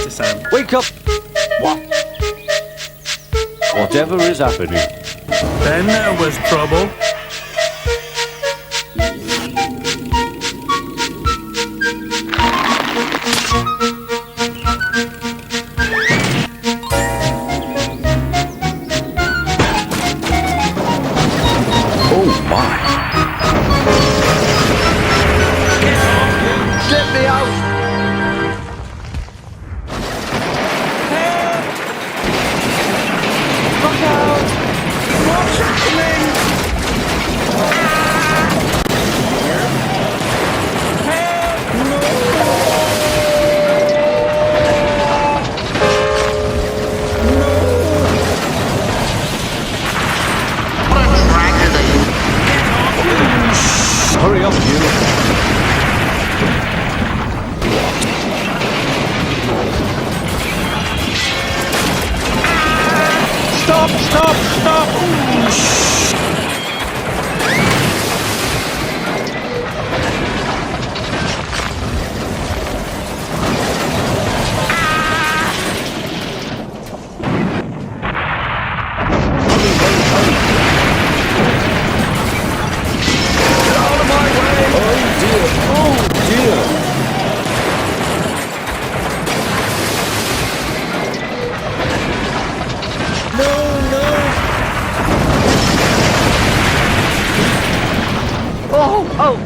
Peter Sam. Wake up! What? Whatever is happening? Then there was trouble. Oh my! Get me out! Look out! What's happening? Hurry up, you! Stop! Stop! Stop! Get out of my way! Oh dear! Oh dear!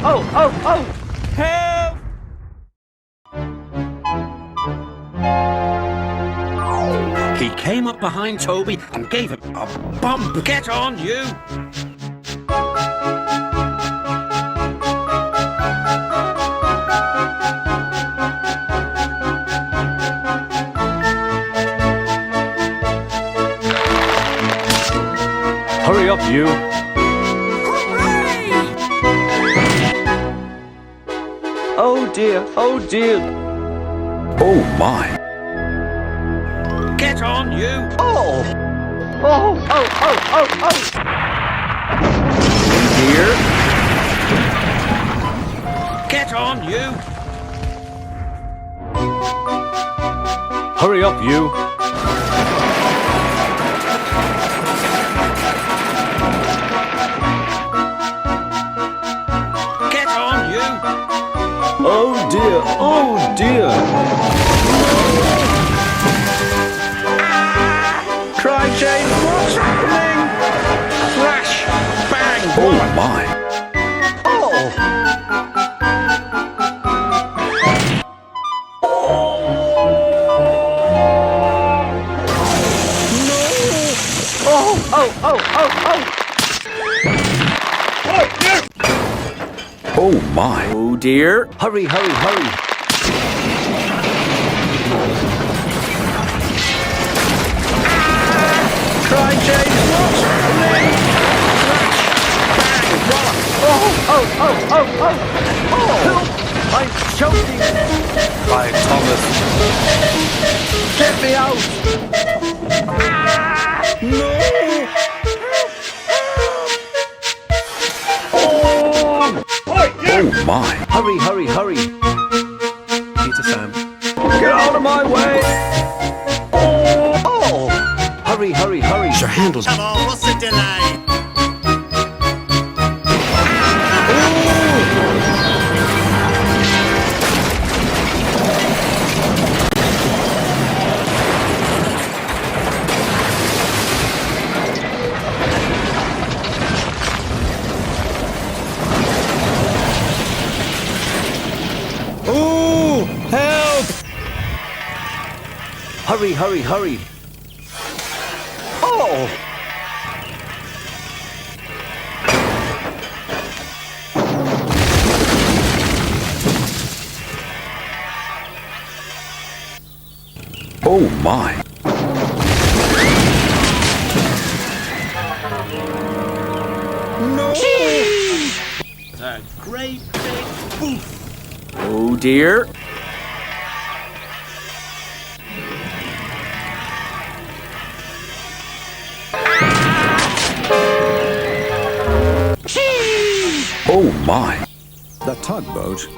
Oh! Help! He came up behind Toby and gave him a bump. Get on, you! Hurry up, you! Oh dear! Oh dear! Oh my! Get on, you! Oh! Oh! Dear! Get on, you! Hurry up, you! Get on, you! Oh dear! Oh dear! Cry, Jane! What's happening? Crash! Bang! Oh my! Oh! Oh my! Oh dear! Hurry! Cry, Jane! What's happening? Crash! Bang! Run! Oh! I'm choking! By Thomas! Get me out! No! Oh my! Hurry! Peter Sam. Get out of my way! Oh! Hurry! Your handles. Come on, what's the delay? Ooh! Help! Hurry! Oh! Oh my! No! A great big boof. Oh dear! Oh my! The tugboat